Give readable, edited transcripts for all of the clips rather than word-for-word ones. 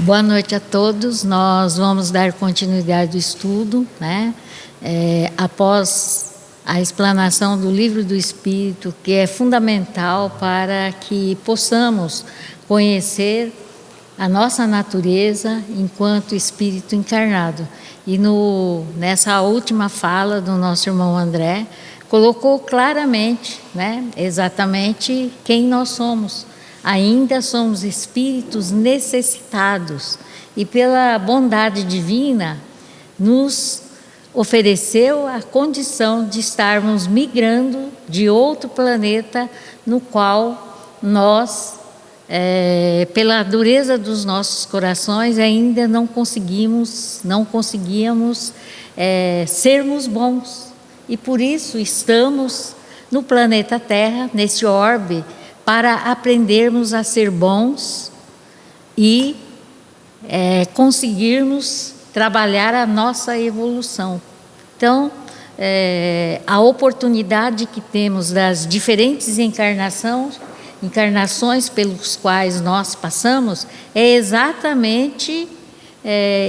Boa noite a todos. Nós vamos dar continuidade ao estudo, né? Após a explanação do Livro do Espírito, que é fundamental para que possamos conhecer a nossa natureza enquanto espírito encarnado. E nessa última fala do nosso irmão André, colocou claramente, né, exatamente quem nós somos. Ainda somos espíritos necessitados e pela bondade divina nos ofereceu a condição de estarmos migrando de outro planeta no qual nós, pela dureza dos nossos corações, ainda não conseguíamos sermos bons. E por isso estamos no planeta Terra, nesse orbe, para aprendermos a ser bons e conseguirmos trabalhar a nossa evolução. Então, a oportunidade que temos das diferentes encarnações pelos quais nós passamos é exatamente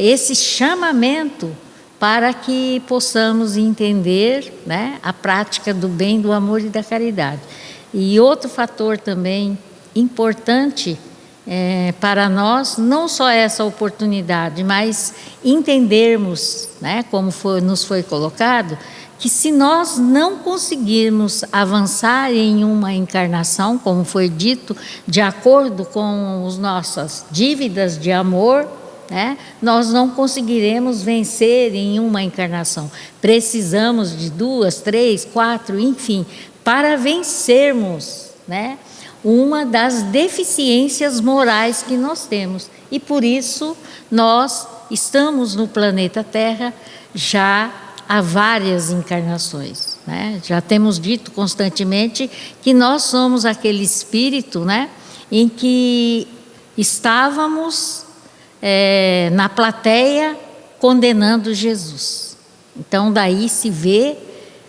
esse chamamento para que possamos entender, né, a prática do bem, do amor e da caridade. E outro fator também importante para nós, não só essa oportunidade, mas entendermos, né, como nos foi colocado, que se nós não conseguirmos avançar em uma encarnação, como foi dito, de acordo com as nossas dívidas de amor, né, nós não conseguiremos vencer em uma encarnação. Precisamos de 2, 3, 4, enfim, para vencermos, né, uma das deficiências morais que nós temos. E por isso nós estamos no planeta Terra já há várias encarnações, né? Já temos dito constantemente que nós somos aquele espírito, né, em que estávamos na plateia condenando Jesus. Então daí se vê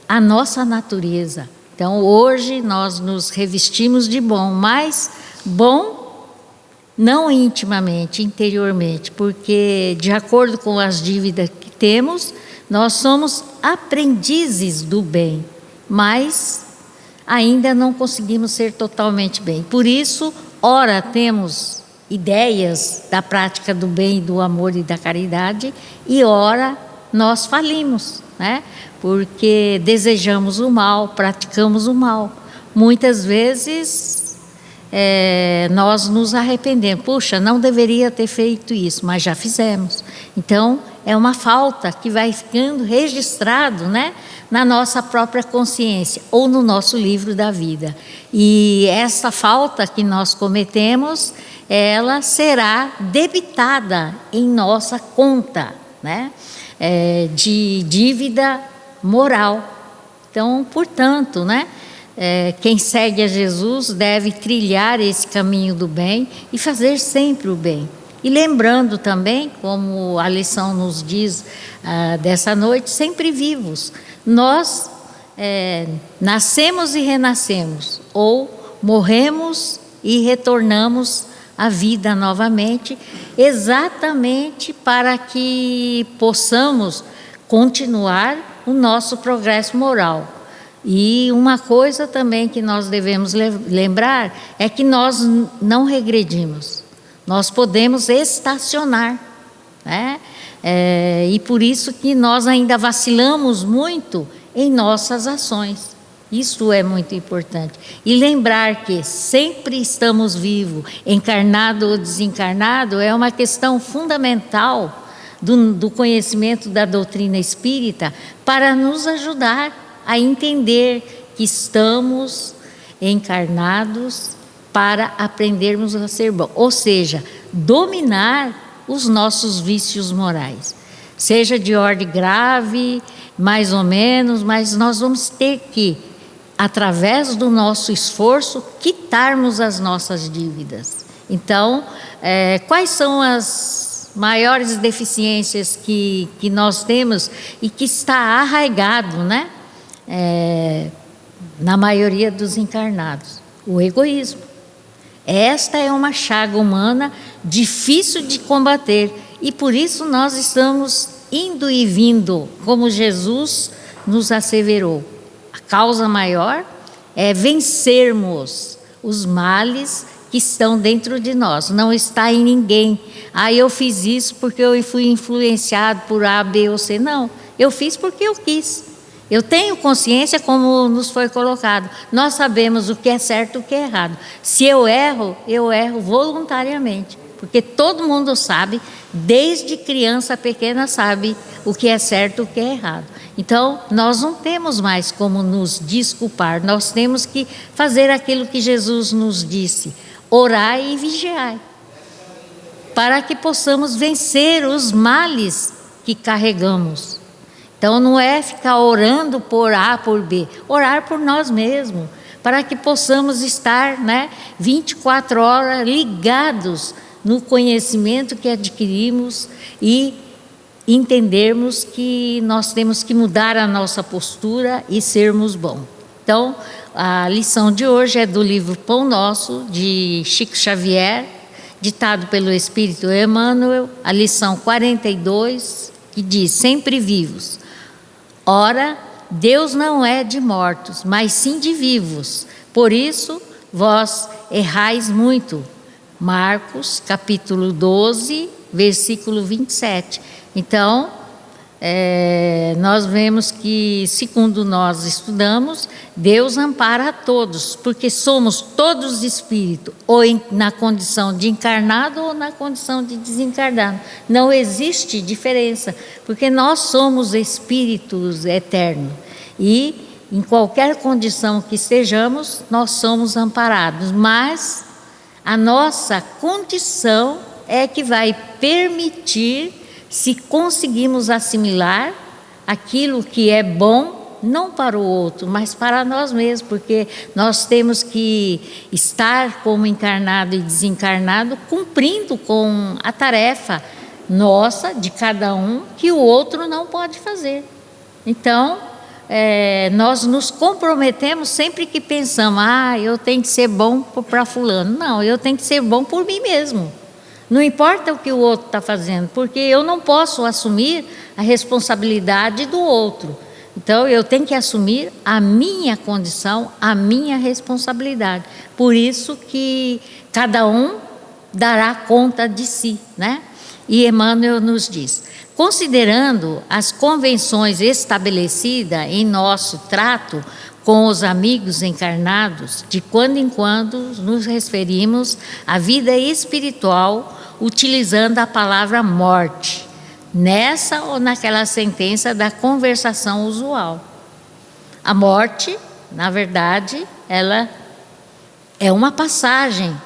a nossa natureza. Então hoje nós nos revestimos de bom, mas bom não intimamente, interiormente, porque de acordo com as dívidas que temos, nós somos aprendizes do bem, mas ainda não conseguimos ser totalmente bem. Por isso, ora temos ideias da prática do bem, do amor e da caridade, e ora nós falimos, né? Porque desejamos o mal, praticamos o mal. Muitas vezes nós nos arrependemos. Puxa, não deveria ter feito isso, mas já fizemos. Então, é uma falta que vai ficando registrado, né, na nossa própria consciência ou no nosso livro da vida. E essa falta que nós cometemos, ela será debitada em nossa conta, né, de dívida moral. Então, portanto, né, quem segue a Jesus deve trilhar esse caminho do bem e fazer sempre o bem. E lembrando também, como a lição nos diz dessa noite, sempre vivos. Nós nascemos e renascemos, ou morremos e retornamos à vida novamente, exatamente para que possamos continuar o nosso progresso moral. E uma coisa também que nós devemos lembrar é que nós não regredimos. Nós podemos estacionar, né? E por isso que nós ainda vacilamos muito em nossas ações. Isso é muito importante. E lembrar que sempre estamos vivos, encarnado ou desencarnado, é uma questão fundamental do conhecimento da doutrina espírita para nos ajudar a entender que estamos encarnados para aprendermos a ser bom, ou seja, dominar os nossos vícios morais, seja de ordem grave, mais ou menos, mas nós vamos ter que, através do nosso esforço, quitarmos as nossas dívidas. Então, quais são as maiores deficiências que nós temos e que está arraigado, né, na maioria dos encarnados? O egoísmo. Esta é uma chaga humana difícil de combater, e por isso nós estamos indo e vindo, como Jesus nos asseverou. A causa maior é vencermos os males que estão dentro de nós, não está em ninguém. Eu fiz isso porque eu fui influenciado por A, B ou C. Não, eu fiz porque eu quis. Eu tenho consciência, como nos foi colocado. Nós sabemos o que é certo e o que é errado. Se eu erro voluntariamente, porque todo mundo sabe, desde criança pequena sabe o que é certo e o que é errado. Então, nós não temos mais como nos desculpar, nós temos que fazer aquilo que Jesus nos disse: orai e vigiai, para que possamos vencer os males que carregamos. Então, não é ficar orando por A, por B, orar por nós mesmos, para que possamos estar 24 horas ligados no conhecimento que adquirimos e entendermos que nós temos que mudar a nossa postura e sermos bons. Então, a lição de hoje é do livro Pão Nosso, de Chico Xavier, ditado pelo Espírito Emmanuel, a lição 42, que diz: sempre vivos. Ora, Deus não é de mortos, mas sim de vivos. Por isso, vós errais muito. Marcos, capítulo 12, versículo 27. Então, nós vemos que, segundo nós estudamos, Deus ampara a todos, porque somos todos espírito, ou na condição de encarnado ou na condição de desencarnado. Não existe diferença, porque nós somos espíritos eternos e em qualquer condição que estejamos, nós somos amparados, mas a nossa condição é que vai permitir se conseguimos assimilar aquilo que é bom, não para o outro, mas para nós mesmos, porque nós temos que estar como encarnado e desencarnado, cumprindo com a tarefa nossa, de cada um, que o outro não pode fazer. Então, nós nos comprometemos sempre que pensamos: eu tenho que ser bom para fulano. Não, eu tenho que ser bom por mim mesmo. Não importa o que o outro está fazendo, porque eu não posso assumir a responsabilidade do outro. Então, eu tenho que assumir a minha condição, a minha responsabilidade. Por isso que cada um dará conta de si, E Emmanuel nos diz: considerando as convenções estabelecidas em nosso trato com os amigos encarnados, de quando em quando nos referimos à vida espiritual utilizando a palavra morte, nessa ou naquela sentença da conversação usual. A morte, na verdade, ela é uma passagem,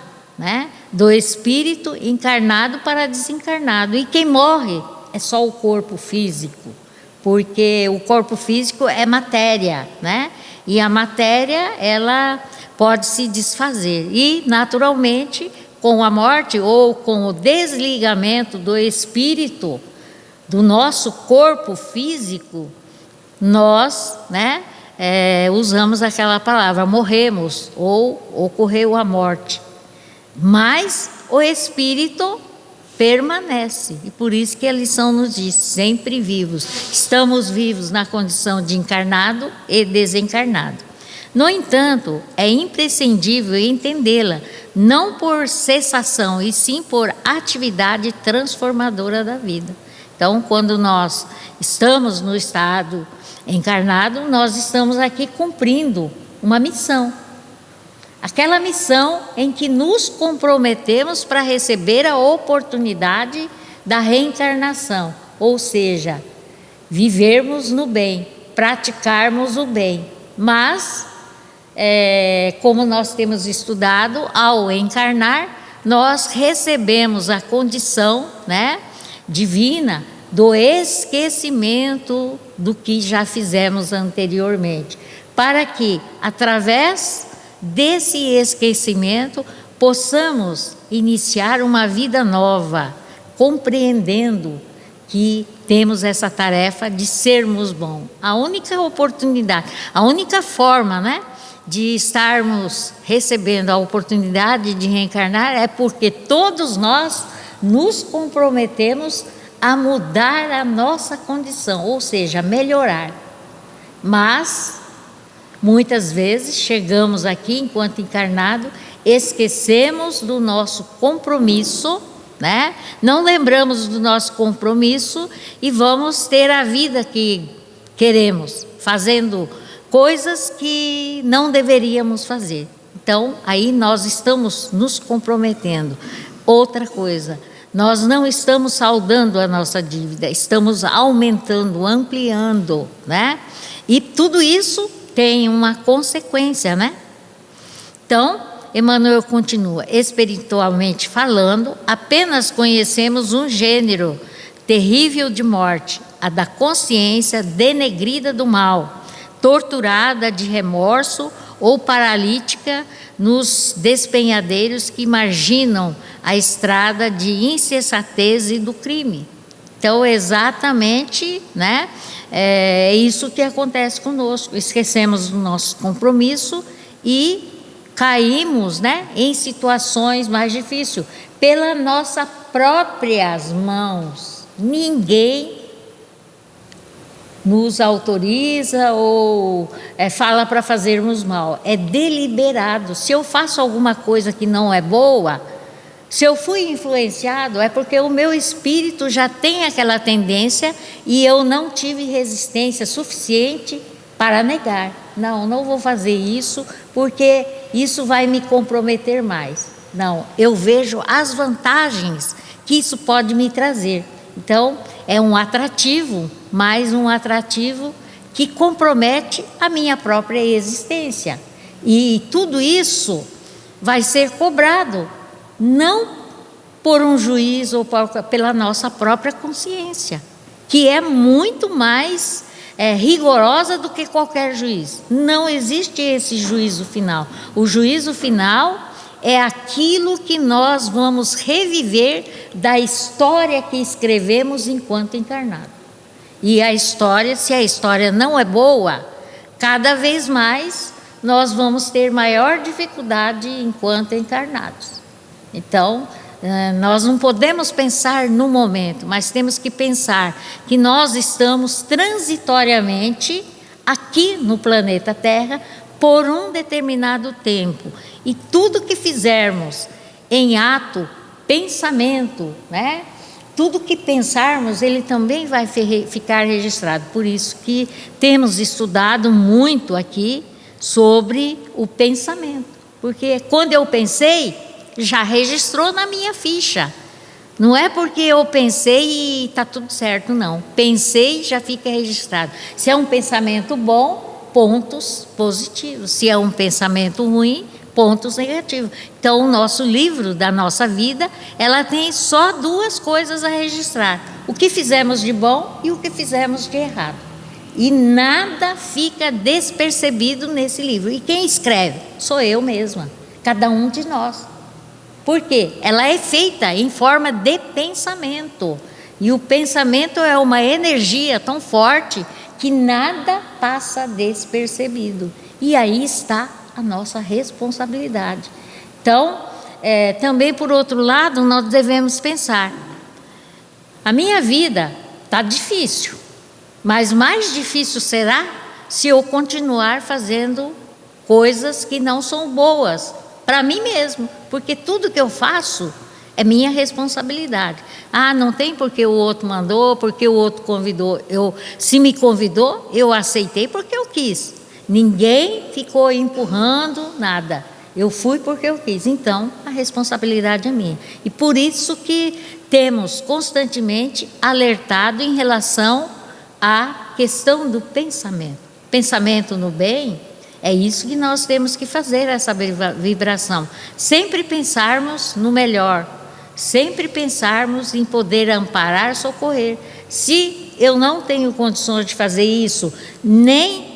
do espírito encarnado para desencarnado, e quem morre é só o corpo físico, porque o corpo físico é matéria, E a matéria, ela pode se desfazer. E, naturalmente, com a morte ou com o desligamento do espírito do nosso corpo físico, nós, usamos aquela palavra, morremos ou ocorreu a morte. Mas o espírito permanece, e por isso que a lição nos diz: sempre vivos. Estamos vivos na condição de encarnado e desencarnado. No entanto, é imprescindível entendê-la, não por cessação, e sim por atividade transformadora da vida. Então, quando nós estamos no estado encarnado, nós estamos aqui cumprindo uma missão. Aquela missão em que nos comprometemos para receber a oportunidade da reencarnação, ou seja, vivermos no bem, praticarmos o bem. Mas, como nós temos estudado, ao encarnar, nós recebemos a condição divina do esquecimento do que já fizemos anteriormente, para que, através desse esquecimento, possamos iniciar uma vida nova, compreendendo que temos essa tarefa de sermos bons. A única oportunidade, a única forma, de estarmos recebendo a oportunidade de reencarnar é porque todos nós nos comprometemos a mudar a nossa condição, ou seja, melhorar. Mas muitas vezes chegamos aqui enquanto encarnado, esquecemos do nosso compromisso, né? Não lembramos do nosso compromisso e vamos ter a vida que queremos, fazendo coisas que não deveríamos fazer. Então, aí nós estamos nos comprometendo. Outra coisa, nós não estamos saldando a nossa dívida, estamos aumentando, ampliando, né? E tudo isso tem uma consequência, né? Então, Emmanuel continua: espiritualmente falando, apenas conhecemos um gênero terrível de morte, a da consciência denegrida do mal, torturada de remorso ou paralítica nos despenhadeiros que marginam a estrada de insensatez e do crime. Então, exatamente, né, é isso que acontece conosco. Esquecemos do nosso compromisso e caímos, né, em situações mais difíceis, pelas nossas próprias mãos. Ninguém nos autoriza ou fala para fazermos mal. É deliberado. Se eu faço alguma coisa que não é boa, se eu fui influenciado, é porque o meu espírito já tem aquela tendência e eu não tive resistência suficiente para negar. Não vou fazer isso porque isso vai me comprometer mais. Não, eu vejo as vantagens que isso pode me trazer. Então, é um atrativo, mais um atrativo que compromete a minha própria existência. E tudo isso vai ser cobrado, não por um juiz ou pela nossa própria consciência, que é muito mais rigorosa do que qualquer juiz. Não existe esse juízo final. O juízo final é aquilo que nós vamos reviver da história que escrevemos enquanto encarnado. E a história, se a história não é boa, cada vez mais nós vamos ter maior dificuldade enquanto encarnados. Então, nós não podemos pensar no momento, mas temos que pensar que nós estamos transitoriamente aqui no planeta Terra por um determinado tempo. E tudo que fizermos em ato, pensamento, né? Tudo que pensarmos, ele também vai ficar registrado. Por isso que temos estudado muito aqui sobre o pensamento. Porque quando eu pensei, já registrou na minha ficha. Não é porque eu pensei e está tudo certo, não. Pensei, já fica registrado. Se é um pensamento bom, pontos positivos. Se é um pensamento ruim, pontos negativos. Então, o nosso livro da nossa vida, ela tem só duas coisas a registrar: o que fizemos de bom e o que fizemos de errado. E nada fica despercebido nesse livro. E quem escreve? Sou eu mesma, cada um de nós. Por quê? Ela é feita em forma de pensamento. E o pensamento é uma energia tão forte que nada passa despercebido. E aí está a nossa responsabilidade. Então, também por outro lado, nós devemos pensar: a minha vida está difícil, mas mais difícil será se eu continuar fazendo coisas que não são boas para mim mesmo, porque tudo que eu faço é minha responsabilidade. Não tem porque o outro mandou, porque o outro convidou. Se me convidou, eu aceitei porque eu quis. Ninguém ficou empurrando nada. Eu fui porque eu quis. Então, a responsabilidade é minha. E por isso que temos constantemente alertado em relação à questão do pensamento. Pensamento no bem, é isso que nós temos que fazer, essa vibração. Sempre pensarmos no melhor. Sempre pensarmos em poder amparar, socorrer. Se eu não tenho condições de fazer isso, nem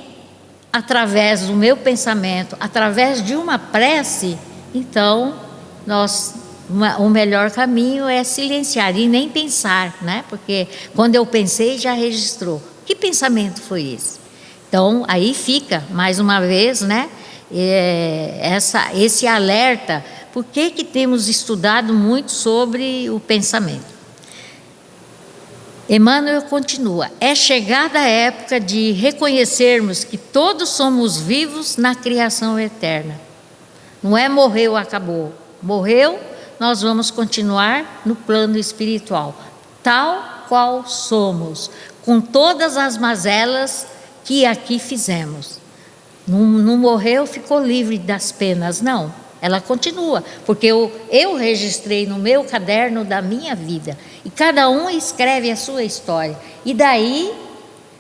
através do meu pensamento, através de uma prece, então o melhor caminho é silenciar e nem pensar, né? Porque quando eu pensei, já registrou. Que pensamento foi esse? Então, aí fica, mais uma vez, né, esse alerta. Por que temos estudado muito sobre o pensamento? Emmanuel continua: é chegada a época de reconhecermos que todos somos vivos na criação eterna. Não é morreu, acabou. Morreu, nós vamos continuar no plano espiritual, tal qual somos, com todas as mazelas que aqui fizemos. Não morreu, ficou livre das penas, não. Ela continua, porque eu registrei no meu caderno da minha vida, e cada um escreve a sua história, e daí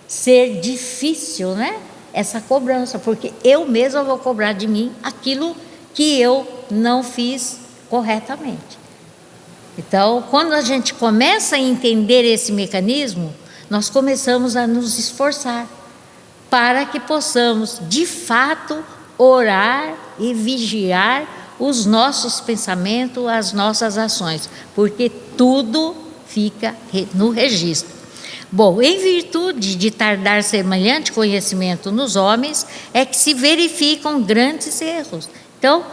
ser difícil, né? Essa cobrança, porque eu mesma vou cobrar de mim aquilo que eu não fiz corretamente. Então, quando a gente começa a entender esse mecanismo, nós começamos a nos esforçar para que possamos, de fato, orar e vigiar os nossos pensamentos, as nossas ações, porque tudo fica no registro. Bom, em virtude de tardar semelhante conhecimento nos homens, é que se verificam grandes erros. Então,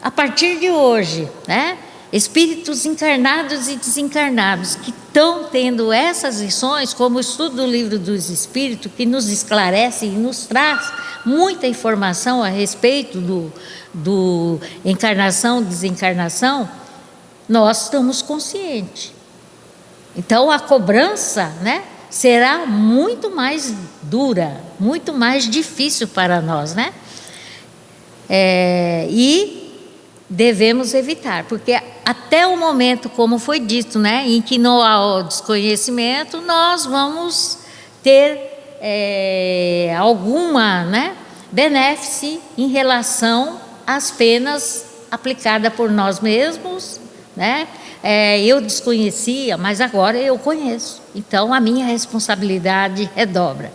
a partir de hoje, né, espíritos encarnados e desencarnados que estão tendo essas lições, como o estudo do Livro dos Espíritos, que nos esclarece e nos traz muita informação a respeito do encarnação, desencarnação, nós estamos conscientes. Então a cobrança, né, será muito mais dura, muito mais difícil para nós, né? E devemos evitar, porque até o momento, como foi dito, né, em que não há o desconhecimento, nós vamos ter alguma, né, benefício em relação às penas aplicadas por nós mesmos, né? Eu desconhecia, mas agora eu conheço, então a minha responsabilidade redobra.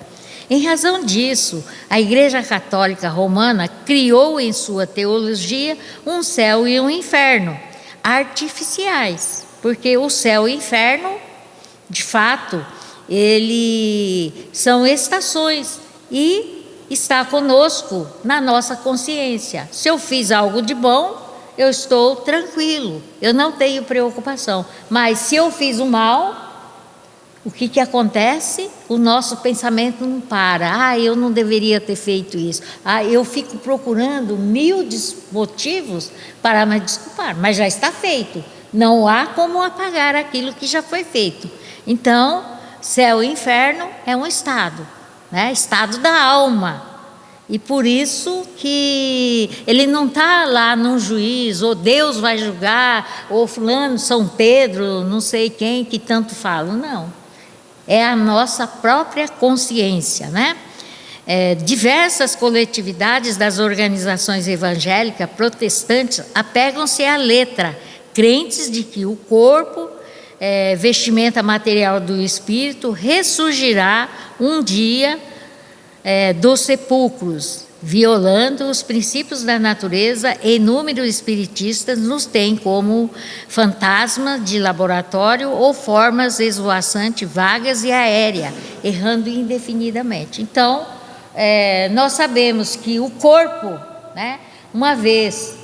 Em razão disso, a Igreja Católica Romana criou em sua teologia um céu e um inferno artificiais, porque o céu e o inferno, de fato, são estações e está conosco na nossa consciência. Se eu fiz algo de bom, eu estou tranquilo, eu não tenho preocupação. Mas se eu fiz o mal, o que acontece? O nosso pensamento não para. Eu não deveria ter feito isso. Eu fico procurando mil motivos para me desculpar, mas já está feito. Não há como apagar aquilo que já foi feito. Então, céu e inferno é um estado, né? Estado da alma. E por isso que ele não está lá num juiz, ou Deus vai julgar, ou fulano, São Pedro, não sei quem, que tanto fala. Não. É a nossa própria consciência, né? Diversas coletividades das organizações evangélicas protestantes apegam-se à letra, crentes de que o corpo, vestimenta material do espírito, ressurgirá um dia dos sepulcros, violando os princípios da natureza. Inúmeros espiritistas nos têm como fantasmas de laboratório ou formas esvoaçantes, vagas e aéreas, errando indefinidamente. Então, nós sabemos que o corpo, né, uma vez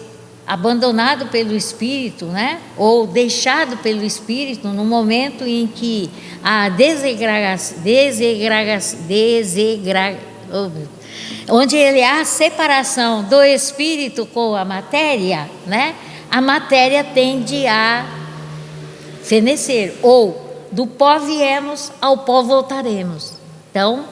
abandonado pelo espírito, né, ou deixado pelo espírito, no momento em que a onde ele há a separação do espírito com a matéria, né, a matéria tende a fenecer, ou do pó viemos, ao pó voltaremos. Então,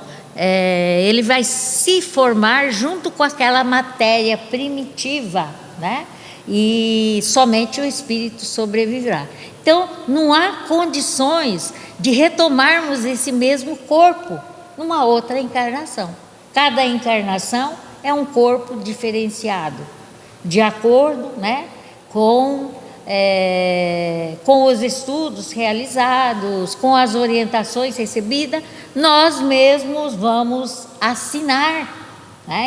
ele vai se formar junto com aquela matéria primitiva, né? E somente o espírito sobreviverá. Então, não há condições de retomarmos esse mesmo corpo numa outra encarnação. Cada encarnação é um corpo diferenciado, de acordo, né, com os estudos realizados, com as orientações recebidas, nós mesmos vamos assinar.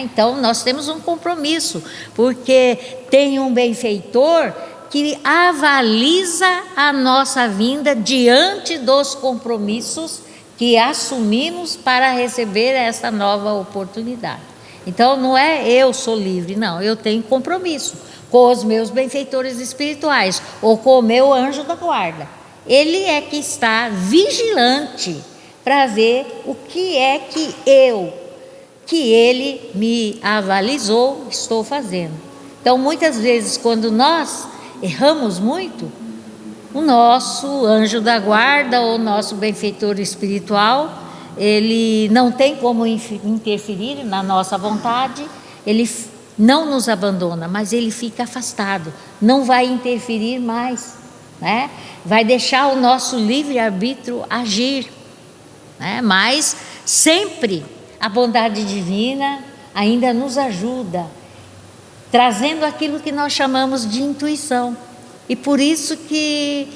Então, nós temos um compromisso, porque tem um benfeitor que avaliza a nossa vinda diante dos compromissos que assumimos para receber essa nova oportunidade. Então não é eu sou livre, não, eu tenho compromisso com os meus benfeitores espirituais ou com o meu anjo da guarda. Ele é que está vigilante para ver o que é que ele me avalizou, estou fazendo. Então muitas vezes quando nós erramos muito, o nosso anjo da guarda ou nosso benfeitor espiritual, ele não tem como interferir na nossa vontade, ele não nos abandona, mas ele fica afastado, não vai interferir mais, né? Vai deixar o nosso livre-arbítrio agir, né? Mas sempre a bondade divina ainda nos ajuda, trazendo aquilo que nós chamamos de intuição. E por isso que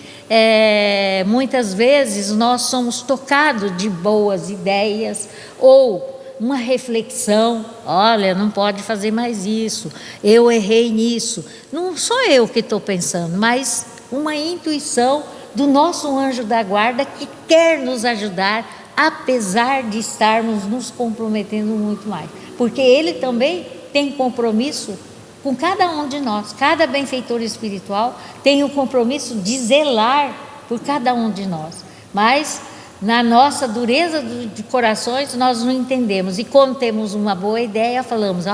muitas vezes nós somos tocados de boas ideias ou uma reflexão, olha, não pode fazer mais isso, eu errei nisso. Não sou eu que estou pensando, mas uma intuição do nosso anjo da guarda que quer nos ajudar, apesar de estarmos nos comprometendo muito mais. Porque ele também tem compromisso com cada um de nós, cada benfeitor espiritual tem o compromisso de zelar por cada um de nós. Mas na nossa dureza de corações nós não entendemos, e quando temos uma boa ideia falamos,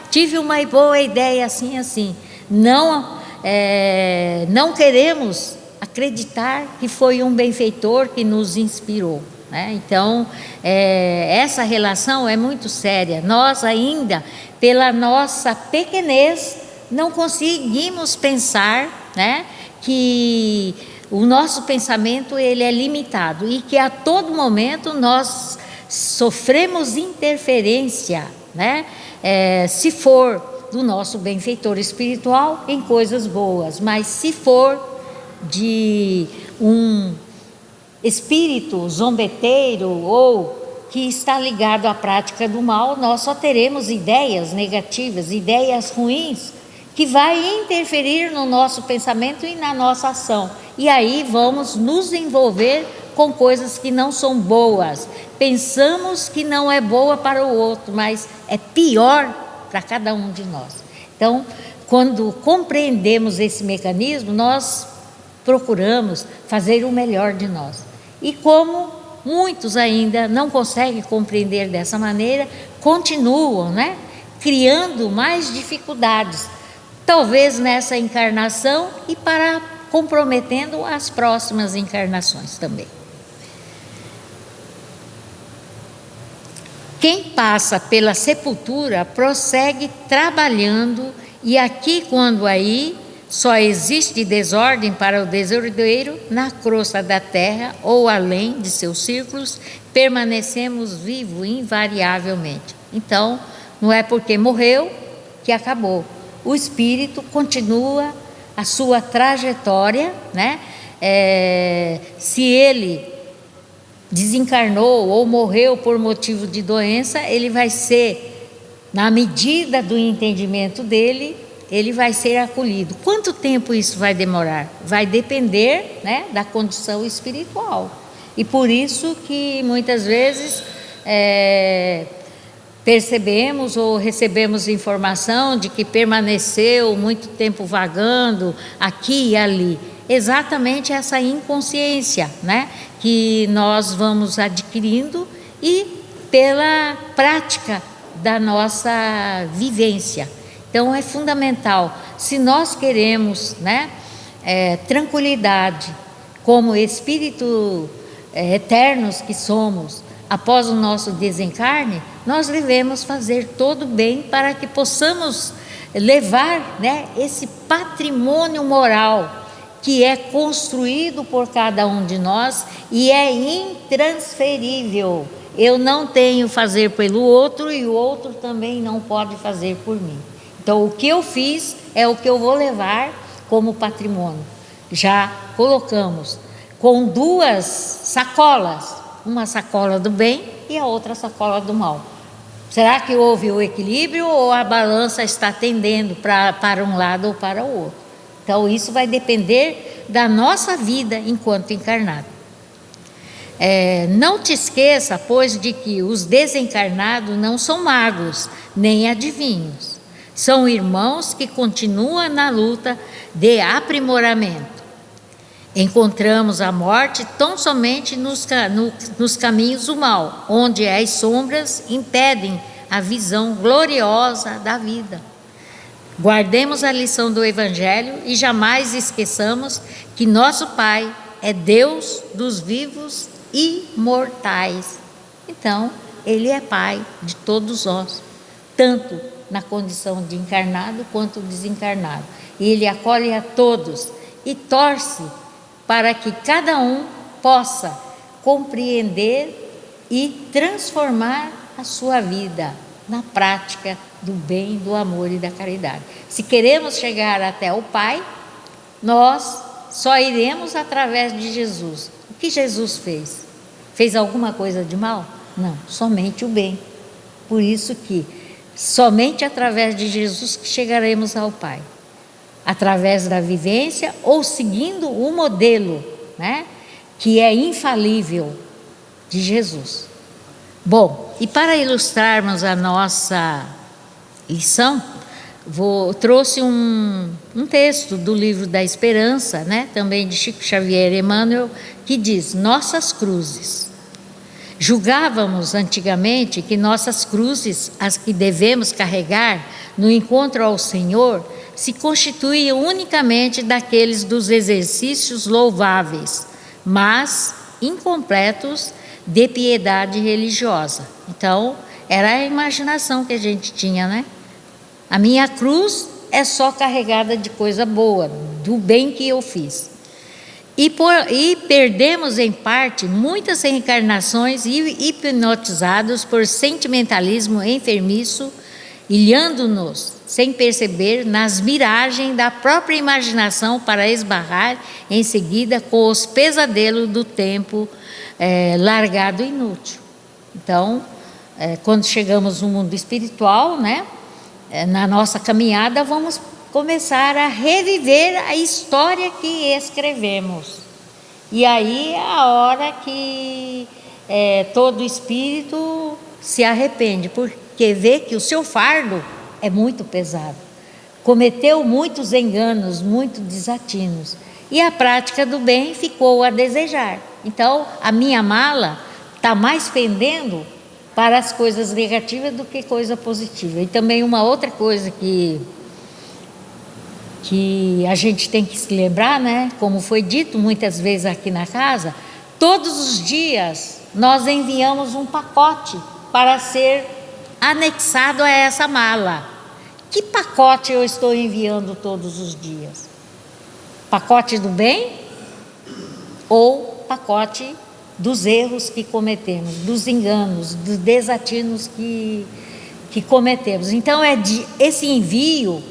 tive uma boa ideia assim, assim. Não queremos acreditar que foi um benfeitor que nos inspirou, né? Então essa relação é muito séria. Nós ainda, pela nossa pequenez, não conseguimos pensar, né, que o nosso pensamento ele é limitado e que a todo momento nós sofremos interferência, né, se for do nosso benfeitor espiritual em coisas boas, mas se for de um espírito zombeteiro ou que está ligado à prática do mal, nós só teremos ideias negativas, ideias ruins, que vai interferir no nosso pensamento e na nossa ação. E aí vamos nos envolver com coisas que não são boas. Pensamos que não é boa para o outro, mas é pior para cada um de nós. Então, quando compreendemos esse mecanismo, nós procuramos fazer o melhor de nós. E como muitos ainda não conseguem compreender dessa maneira, continuam, né, criando mais dificuldades, talvez nessa encarnação e comprometendo as próximas encarnações também. Quem passa pela sepultura prossegue trabalhando, e aqui quando aí só existe desordem para o desordeiro, na crosta da terra ou além de seus círculos, permanecemos vivos invariavelmente. Então, não é porque morreu que acabou. O espírito continua a sua trajetória, né? Se ele desencarnou ou morreu por motivo de doença, ele vai ser, na medida do entendimento dele, ele vai ser acolhido. Quanto tempo isso vai demorar? Vai depender, né, da condição espiritual. E por isso que muitas vezes percebemos ou recebemos informação de que permaneceu muito tempo vagando aqui e ali. Exatamente essa inconsciência, né, que nós vamos adquirindo e pela prática da nossa vivência. Então é fundamental, se nós queremos, né, tranquilidade como espírito eternos que somos, após o nosso desencarne, nós devemos fazer todo o bem para que possamos levar, né, esse patrimônio moral que é construído por cada um de nós e é intransferível. Eu não tenho fazer pelo outro e o outro também não pode fazer por mim. Então o que eu fiz é o que eu vou levar como patrimônio. Já colocamos com duas sacolas, uma sacola do bem e a outra sacola do mal. Será que houve o equilíbrio ou a balança está tendendo para um lado ou para o outro? Então isso vai depender da nossa vida enquanto encarnado. Não te esqueça, pois, de que os desencarnados não são magos, nem adivinhos. São irmãos que continuam na luta de aprimoramento. Encontramos a morte tão somente nos caminhos do mal, onde as sombras impedem a visão gloriosa da vida. Guardemos a lição do Evangelho e jamais esqueçamos que nosso Pai é Deus dos vivos e mortais. Então, Ele é Pai de todos nós, tanto na condição de encarnado quanto desencarnado. E Ele acolhe a todos e torce para que cada um possa compreender e transformar a sua vida na prática do bem, do amor e da caridade. Se queremos chegar até o Pai, nós só iremos através de Jesus. O que Jesus fez? Fez alguma coisa de mal? Não, somente o bem. Por isso que somente através de Jesus que chegaremos ao Pai. Através da vivência ou seguindo o modelo, né, que é infalível de Jesus. Bom, e para ilustrarmos a nossa lição, trouxe um texto do Livro da Esperança, né, também de Chico Xavier Emmanuel, que diz: nossas cruzes. Julgávamos antigamente que nossas cruzes, as que devemos carregar no encontro ao Senhor, se constituíam unicamente daqueles dos exercícios louváveis, mas incompletos de piedade religiosa. Então, era a imaginação que a gente tinha, né? A minha cruz é só carregada de coisa boa, do bem que eu fiz. E perdemos em parte muitas reencarnações hipnotizados por sentimentalismo enfermiço, ilhando-nos, sem perceber, nas miragens da própria imaginação para esbarrar em seguida com os pesadelos do tempo largado e inútil. Então, quando chegamos no mundo espiritual, né, na nossa caminhada, vamos começar a reviver a história que escrevemos. E aí é a hora que todo espírito se arrepende, porque vê que o seu fardo é muito pesado. Cometeu muitos enganos, muitos desatinos. E a prática do bem ficou a desejar. Então, a minha mala está mais pendendo para as coisas negativas do que coisa positiva. E também uma outra coisa que a gente tem que se lembrar, né? Como foi dito muitas vezes aqui na casa, todos os dias nós enviamos um pacote para ser anexado a essa mala. Que pacote eu estou enviando todos os dias? Pacote do bem ou pacote dos erros que cometemos, dos enganos, dos desatinos que cometemos? Então, esse envio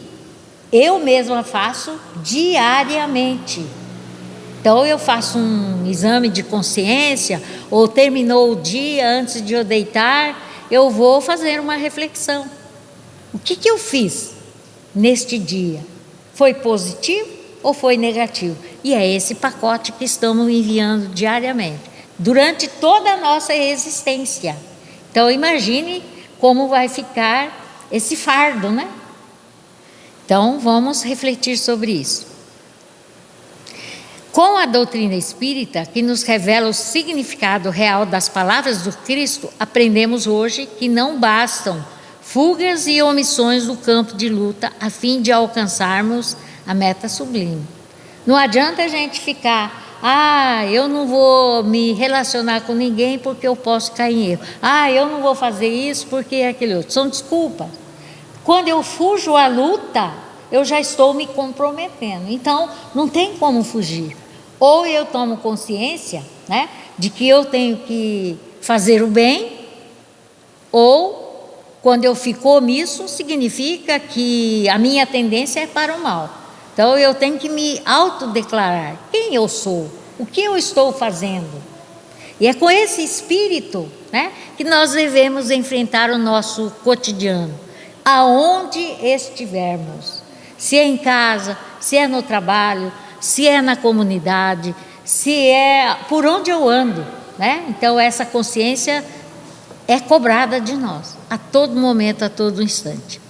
eu mesma faço diariamente. Então, eu faço um exame de consciência, ou terminou o dia, antes de eu deitar, eu vou fazer uma reflexão. O que eu fiz neste dia? Foi positivo ou foi negativo? E é esse pacote que estamos enviando diariamente, durante toda a nossa existência. Então, imagine como vai ficar esse fardo, né? Então, vamos refletir sobre isso. Com a doutrina espírita, que nos revela o significado real das palavras do Cristo, aprendemos hoje que não bastam fugas e omissões do campo de luta a fim de alcançarmos a meta sublime. Não adianta a gente ficar: eu não vou me relacionar com ninguém porque eu posso cair em erro. Eu não vou fazer isso porque é aquele outro. São desculpas. Quando eu fujo à luta, eu já estou me comprometendo. Então, não tem como fugir. Ou eu tomo consciência, né, de que eu tenho que fazer o bem, ou, quando eu fico omisso, significa que a minha tendência é para o mal. Então, eu tenho que me autodeclarar quem eu sou, o que eu estou fazendo. E é com esse espírito, né, que nós devemos enfrentar o nosso cotidiano, aonde estivermos. Se é em casa, se é no trabalho, se é na comunidade, se é por onde eu ando. né? Então essa consciência é cobrada de nós, a todo momento, a todo instante.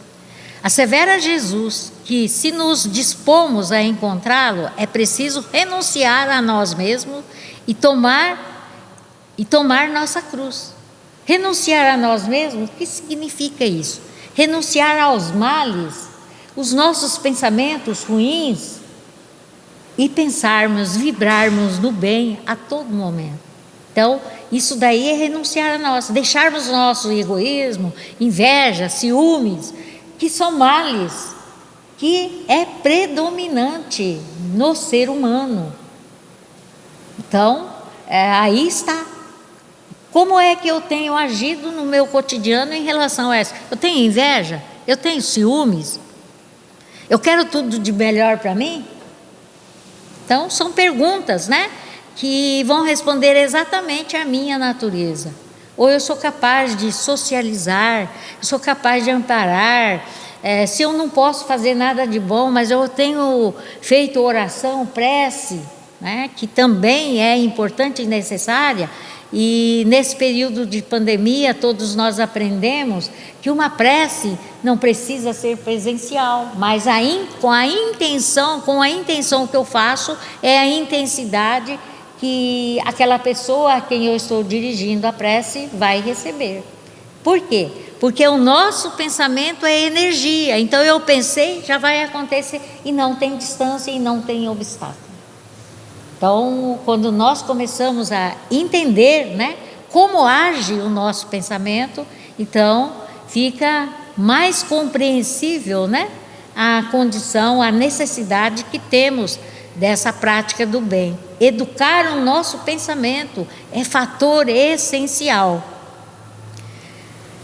Assevera Jesus que, se nos dispomos a encontrá-lo, é preciso renunciar a nós mesmos e tomar nossa cruz. Renunciar a nós mesmos, o que significa isso? Renunciar aos males, os nossos pensamentos ruins, e pensarmos, vibrarmos no bem a todo momento. Então, isso daí é renunciar a nós, deixarmos nosso egoísmo, inveja, ciúmes, que são males, que é predominante no ser humano. Então, aí está. Como é que eu tenho agido no meu cotidiano em relação a isso? Eu tenho inveja? Eu tenho ciúmes? Eu quero tudo de melhor para mim? Então, são perguntas, né, que vão responder exatamente à minha natureza. Ou eu sou capaz de socializar, eu sou capaz de amparar. Se eu não posso fazer nada de bom, mas eu tenho feito oração, prece, né, que também é importante e necessária. E nesse período de pandemia, todos nós aprendemos que uma prece não precisa ser presencial, mas com a intenção que eu faço, é a intensidade que aquela pessoa a quem eu estou dirigindo a prece vai receber. Por quê? Porque o nosso pensamento é energia, então eu pensei, já vai acontecer, e não tem distância e não tem obstáculo. Então, quando nós começamos a entender, né, como age o nosso pensamento, então fica mais compreensível, né, a condição, a necessidade que temos dessa prática do bem. Educar o nosso pensamento é fator essencial.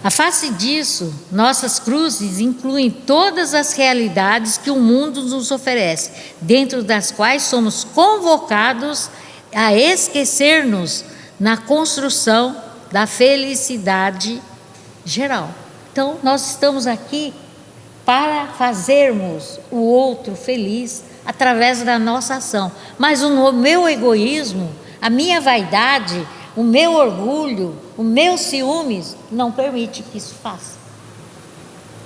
A face disso, nossas cruzes incluem todas as realidades que o mundo nos oferece, dentro das quais somos convocados a esquecer-nos na construção da felicidade geral. Então, nós estamos aqui para fazermos o outro feliz através da nossa ação. Mas o meu egoísmo, a minha vaidade, o meu orgulho, o meu ciúmes não permite que isso faça.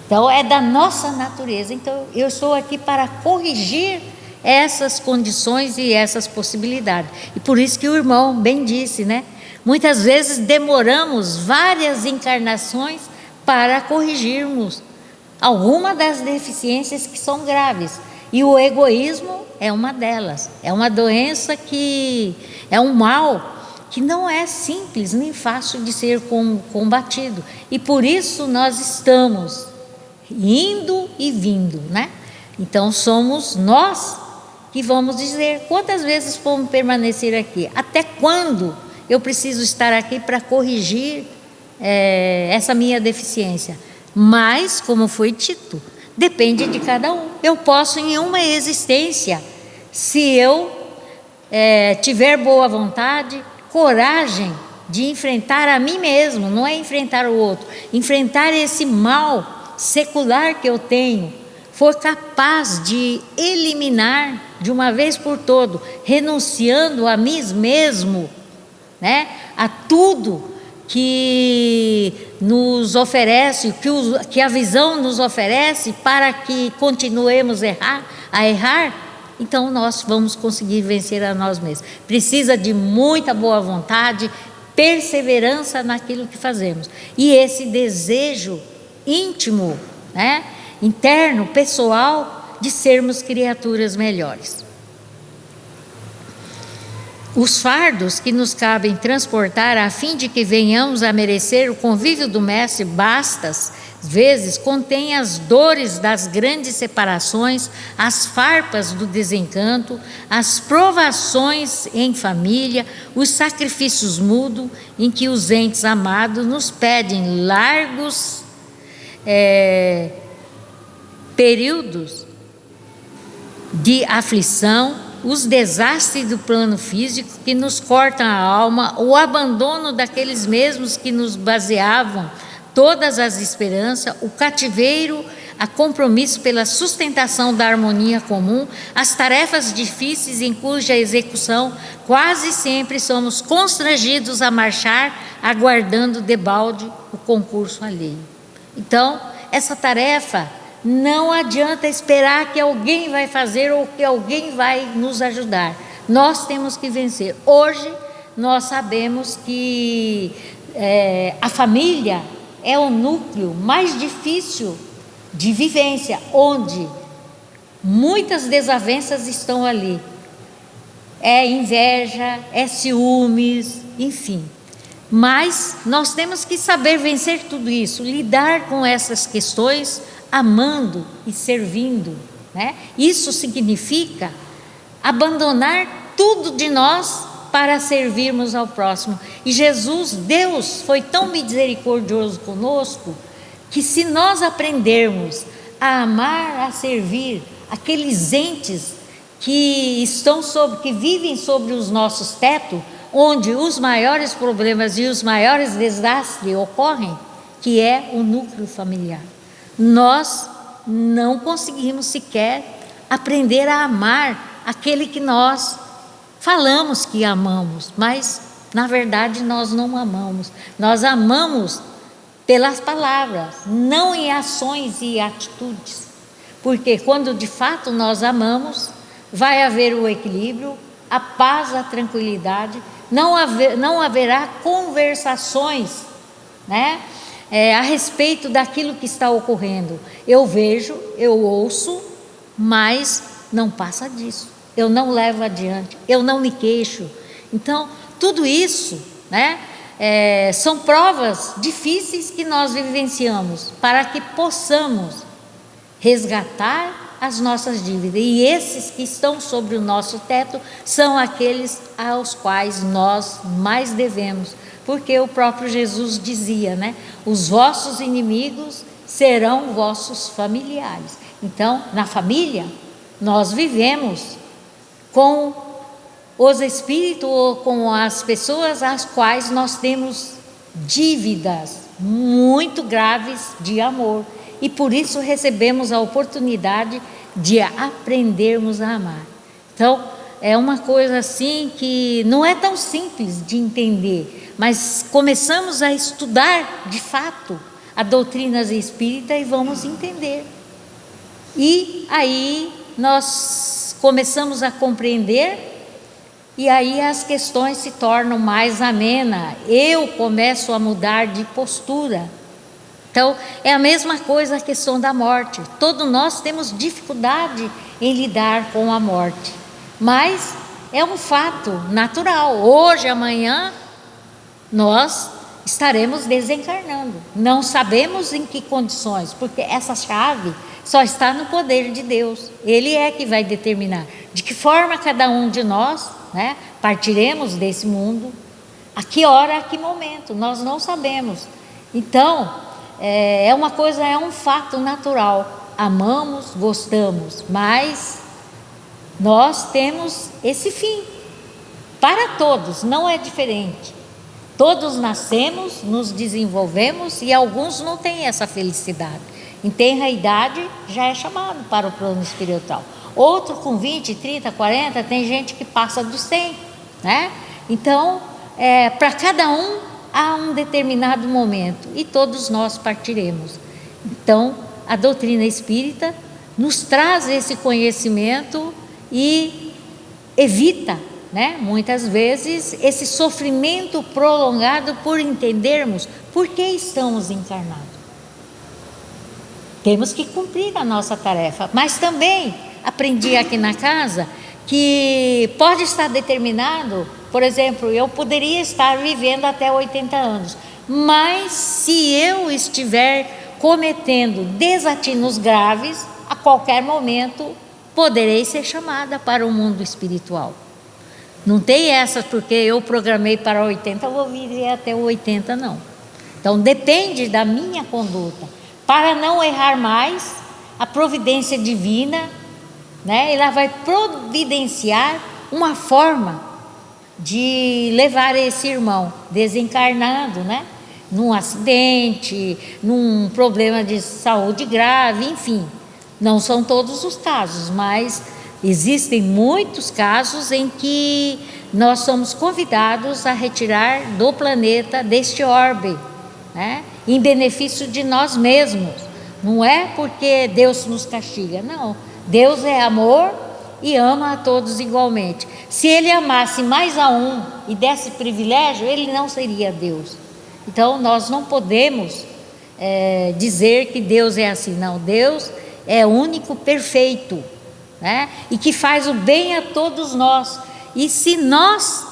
Então é da nossa natureza. Então eu estou aqui para corrigir essas condições e essas possibilidades. E por isso que o irmão bem disse, né? Muitas vezes demoramos várias encarnações para corrigirmos alguma das deficiências que são graves. E o egoísmo é uma delas. É uma doença que é um mal que não é simples nem fácil de ser combatido. E por isso nós estamos indo e vindo, né? Então somos nós que vamos dizer quantas vezes vamos permanecer aqui, até quando eu preciso estar aqui para corrigir essa minha deficiência. Mas, como foi dito, depende de cada um. Eu posso em uma existência, se eu tiver boa vontade, coragem de enfrentar a mim mesmo, não é enfrentar o outro, enfrentar esse mal secular que eu tenho, for capaz de eliminar de uma vez por todo, renunciando a mim mesmo, né, a tudo que nos oferece, que a visão nos oferece para que continuemos a errar, então nós vamos conseguir vencer a nós mesmos. Precisa de muita boa vontade, perseverança naquilo que fazemos. E esse desejo íntimo, né, interno, pessoal, de sermos criaturas melhores. Os fardos que nos cabem transportar a fim de que venhamos a merecer o convívio do Mestre, bastas vezes contêm as dores das grandes separações, as farpas do desencanto, as provações em família, os sacrifícios mútuos em que os entes amados nos pedem largos períodos de aflição, os desastres do plano físico que nos cortam a alma, o abandono daqueles mesmos que nos baseavam todas as esperanças, o cativeiro a compromisso pela sustentação da harmonia comum, as tarefas difíceis em cuja execução quase sempre somos constrangidos a marchar, aguardando debalde o concurso alheio. Então, essa tarefa não adianta esperar que alguém vai fazer ou que alguém vai nos ajudar. Nós temos que vencer. Hoje, nós sabemos que a família é o núcleo mais difícil de vivência, onde muitas desavenças estão ali. É inveja, é ciúmes, enfim. Mas nós temos que saber vencer tudo isso, lidar com essas questões, amando e servindo, né? Isso significa abandonar tudo de nós para servirmos ao próximo. E Jesus, Deus, foi tão misericordioso conosco, que se nós aprendermos a amar, a servir aqueles entes que vivem sobre os nossos tetos, onde os maiores problemas e os maiores desastres ocorrem, que é o núcleo familiar, nós não conseguimos sequer aprender a amar aquele que nós falamos que amamos, mas na verdade nós não amamos. Nós amamos pelas palavras, não em ações e atitudes, porque quando de fato nós amamos, vai haver o equilíbrio, a paz, a tranquilidade, não haverá conversações, né, a respeito daquilo que está ocorrendo. Eu vejo, eu ouço, mas não passa disso, eu não levo adiante, eu não me queixo. Então, tudo isso, né, são provas difíceis que nós vivenciamos para que possamos resgatar as nossas dívidas. E esses que estão sobre o nosso teto são aqueles aos quais nós mais devemos, porque o próprio Jesus dizia, né? Os vossos inimigos serão vossos familiares. Então, na família, nós vivemos com os espíritos ou com as pessoas às quais nós temos dívidas muito graves de amor. E por isso recebemos a oportunidade de aprendermos a amar. Então, é uma coisa assim que não é tão simples de entender, mas começamos a estudar de fato a doutrina espírita e vamos entender. E aí nós começamos a compreender, e aí as questões se tornam mais amenas. Eu começo a mudar de postura. Então, é a mesma coisa a questão da morte. Todos nós temos dificuldade em lidar com a morte, mas é um fato natural. Hoje, amanhã, nós estaremos desencarnando. Não sabemos em que condições, porque essa chave só está no poder de Deus. Ele é que vai determinar de que forma cada um de nós, né, partiremos desse mundo, a que hora, a que momento, nós não sabemos. Então, é uma coisa, é um fato natural. Amamos, gostamos, mas nós temos esse fim. Para todos, não é diferente. Todos nascemos, nos desenvolvemos e alguns não têm essa felicidade. Em tenra idade já é chamado para o plano espiritual. Outro com 20, 30, 40, tem gente que passa dos 100, né? Então, para cada um há um determinado momento e todos nós partiremos. Então, a doutrina espírita nos traz esse conhecimento e evita, né, muitas vezes esse sofrimento prolongado por entendermos por que estamos encarnados. Temos que cumprir a nossa tarefa, mas também aprendi aqui na casa que pode estar determinado. Por exemplo, eu poderia estar vivendo até 80 anos, mas se eu estiver cometendo desatinos graves, a qualquer momento poderei ser chamada para o mundo espiritual. Não tem essa, porque eu programei para 80, eu vou viver até 80, não. Então depende da minha conduta. Para não errar mais, a providência divina, né, ela vai providenciar uma forma de levar esse irmão desencarnado, né, num acidente, num problema de saúde grave, enfim. Não são todos os casos, mas existem muitos casos em que nós somos convidados a retirar do planeta, deste orbe, né, em benefício de nós mesmos. Não é porque Deus nos castiga, não. Deus é amor e ama a todos igualmente. Se Ele amasse mais a um e desse privilégio, Ele não seria Deus. Então nós não podemos dizer que Deus é assim, não. Deus é único, perfeito, né? E que faz o bem a todos nós. E se nós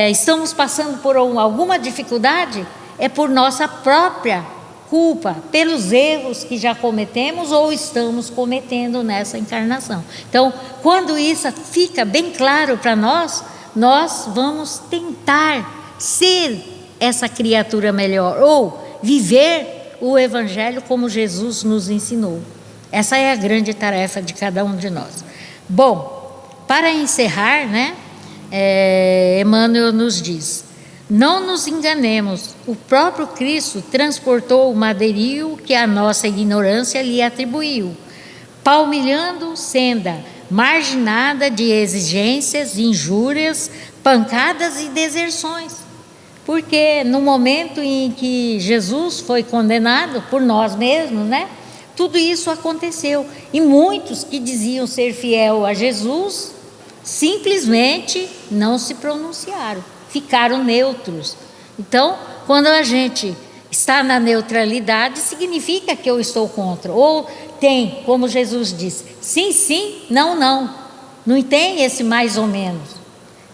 estamos passando por alguma dificuldade, é por nossa própria culpa, pelos erros que já cometemos ou estamos cometendo nessa encarnação. Então, quando isso fica bem claro para nós, nós vamos tentar ser essa criatura melhor, ou viver o Evangelho como Jesus nos ensinou. Essa é a grande tarefa de cada um de nós. Bom, para encerrar, né, Emmanuel nos diz: não nos enganemos, o próprio Cristo transportou o madeirio que a nossa ignorância lhe atribuiu, palmilhando senda marginada de exigências, injúrias, pancadas e deserções. Porque no momento em que Jesus foi condenado por nós mesmos, né, tudo isso aconteceu. E muitos que diziam ser fiel a Jesus simplesmente não se pronunciaram, ficaram neutros. Então, quando a gente está na neutralidade, significa que eu estou contra. Ou tem, como Jesus disse, sim, sim, não, não. Não tem esse mais ou menos.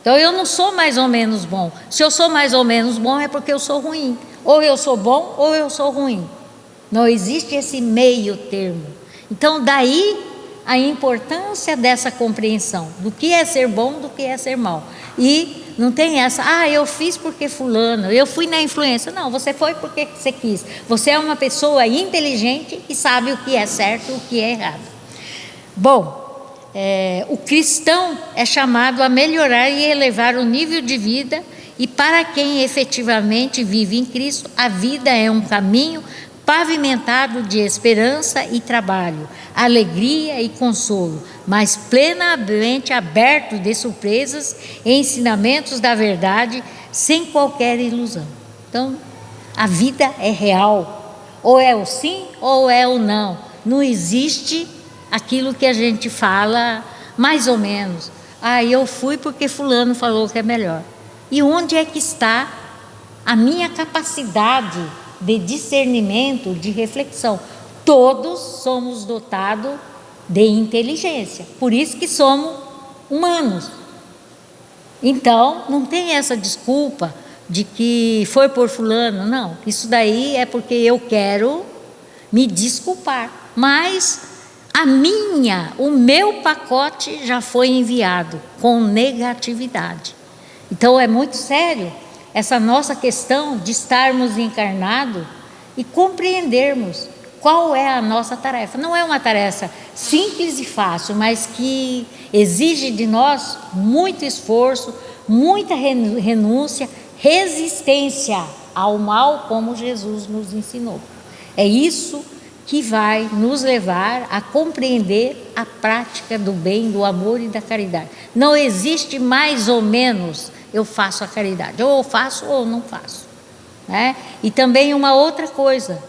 Então eu não sou mais ou menos bom. Se eu sou mais ou menos bom é porque eu sou ruim. Ou eu sou bom ou eu sou ruim. Não existe esse meio termo. Então daí a importância dessa compreensão do que é ser bom, do que é ser mal. E não tem essa, eu fiz porque fulano, eu fui na influência. Não, você foi porque você quis. Você é uma pessoa inteligente e sabe o que é certo e o que é errado. Bom, o cristão é chamado a melhorar e elevar o nível de vida, e para quem efetivamente vive em Cristo, a vida é um caminho pavimentado de esperança e trabalho, alegria e consolo, mas plenamente aberto de surpresas e ensinamentos da verdade, sem qualquer ilusão. Então, a vida é real, ou é o sim ou é o não. Não existe aquilo que a gente fala mais ou menos. Eu fui porque fulano falou que é melhor. E onde é que está a minha capacidade de discernimento, de reflexão? Todos somos dotados de inteligência, por isso que somos humanos. Então, não tem essa desculpa de que foi por fulano, não. Isso daí é porque eu quero me desculpar, mas o meu pacote já foi enviado com negatividade. Então é muito sério essa nossa questão de estarmos encarnados e compreendermos qual é a nossa tarefa. Não é uma tarefa simples e fácil, mas que exige de nós muito esforço, muita renúncia, resistência ao mal, como Jesus nos ensinou. É isso que vai nos levar a compreender a prática do bem, do amor e da caridade. Não existe mais ou menos eu faço a caridade, ou eu faço ou não faço, né? E também uma outra coisa,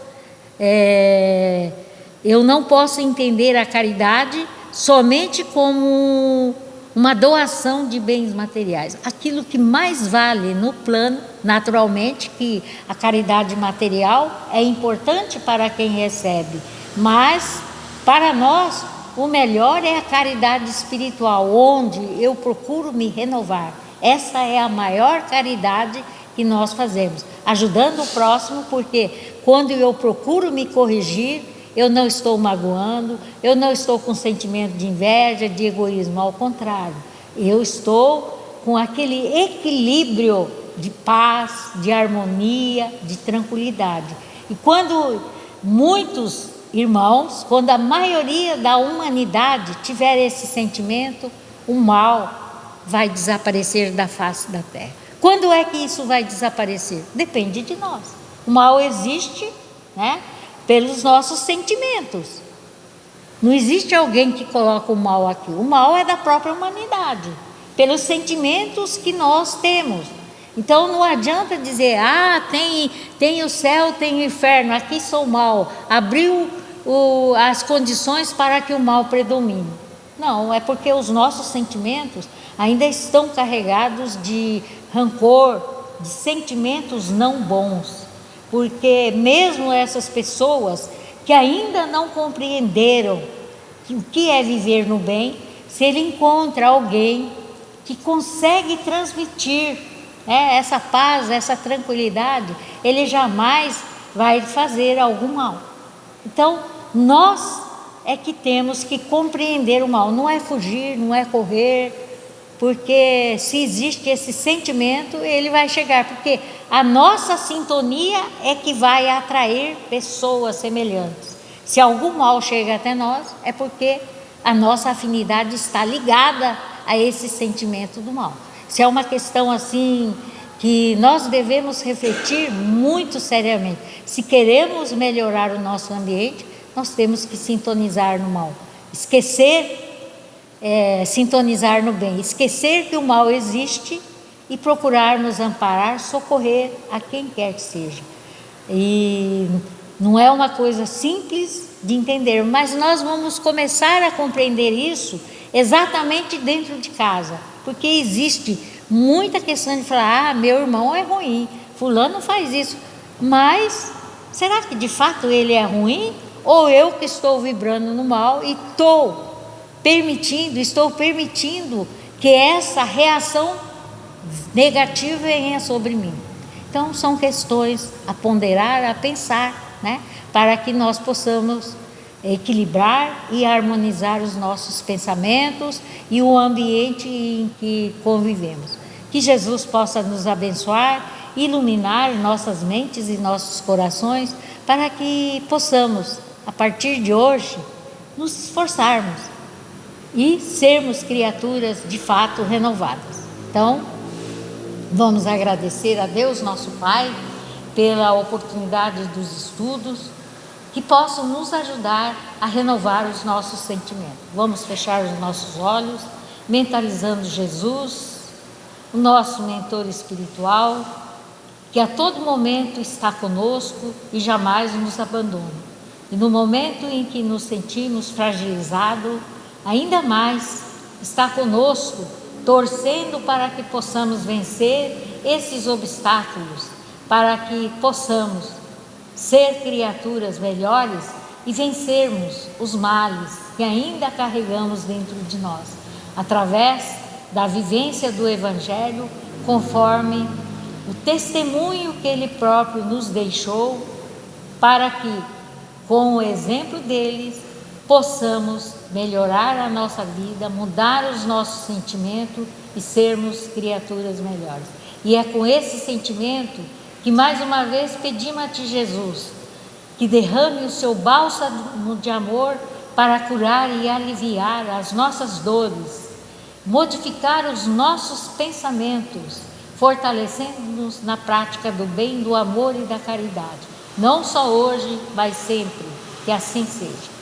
eu não posso entender a caridade somente como uma doação de bens materiais. Aquilo que mais vale no plano, naturalmente, que a caridade material é importante para quem recebe, mas para nós o melhor é a caridade espiritual, onde eu procuro me renovar. Essa é a maior caridade que nós fazemos, ajudando o próximo, porque quando eu procuro me corrigir, eu não estou magoando, eu não estou com sentimento de inveja, de egoísmo, ao contrário, eu estou com aquele equilíbrio de paz, de harmonia, de tranquilidade. E quando muitos irmãos, quando a maioria da humanidade tiver esse sentimento, o mal vai desaparecer da face da terra. Quando é que isso vai desaparecer? Depende de nós. O mal existe, né, pelos nossos sentimentos. Não existe alguém que coloca o mal aqui. O mal é da própria humanidade, pelos sentimentos que nós temos. Então não adianta dizer, tem o céu, tem o inferno, aqui sou mal, abriu as condições para que o mal predomine. Não, é porque os nossos sentimentos ainda estão carregados de rancor, de sentimentos não bons. Porque mesmo essas pessoas que ainda não compreenderam o que é viver no bem, se ele encontra alguém que consegue transmitir essa paz, essa tranquilidade, ele jamais vai fazer algum mal. Então, nós é que temos que compreender o mal, não é fugir, não é correr, porque se existe esse sentimento, ele vai chegar, porque a nossa sintonia é que vai atrair pessoas semelhantes. Se algum mal chega até nós, é porque a nossa afinidade está ligada a esse sentimento do mal. Se é uma questão assim que nós devemos refletir muito seriamente. Se queremos melhorar o nosso ambiente, nós temos que sintonizar no mal, sintonizar no bem, esquecer que o mal existe e procurar nos amparar, socorrer a quem quer que seja. E não é uma coisa simples de entender, mas nós vamos começar a compreender isso exatamente dentro de casa, porque existe muita questão de falar, meu irmão é ruim, fulano faz isso, mas será que de fato ele é ruim? Ou eu que estou vibrando no mal e estou permitindo que essa reação negativa venha sobre mim? Então são questões a ponderar, a pensar, né? Para que nós possamos equilibrar e harmonizar os nossos pensamentos e o ambiente em que convivemos. Que Jesus possa nos abençoar, iluminar nossas mentes e nossos corações, para que possamos, a partir de hoje, nos esforçarmos e sermos criaturas de fato renovadas. Então, vamos agradecer a Deus, nosso Pai, pela oportunidade dos estudos, que possam nos ajudar a renovar os nossos sentimentos. Vamos fechar os nossos olhos, mentalizando Jesus, o nosso mentor espiritual, que a todo momento está conosco e jamais nos abandona. E no momento em que nos sentimos fragilizados, ainda mais está conosco, torcendo para que possamos vencer esses obstáculos, para que possamos ser criaturas melhores e vencermos os males que ainda carregamos dentro de nós, através da vivência do Evangelho, conforme o testemunho que Ele próprio nos deixou, para que, com o exemplo deles, possamos melhorar a nossa vida, mudar os nossos sentimentos e sermos criaturas melhores. E é com esse sentimento que mais uma vez pedimos a Ti, Jesus, que derrame o Seu bálsamo de amor para curar e aliviar as nossas dores, modificar os nossos pensamentos, fortalecendo-nos na prática do bem, do amor e da caridade, não só hoje, mas sempre, que assim seja.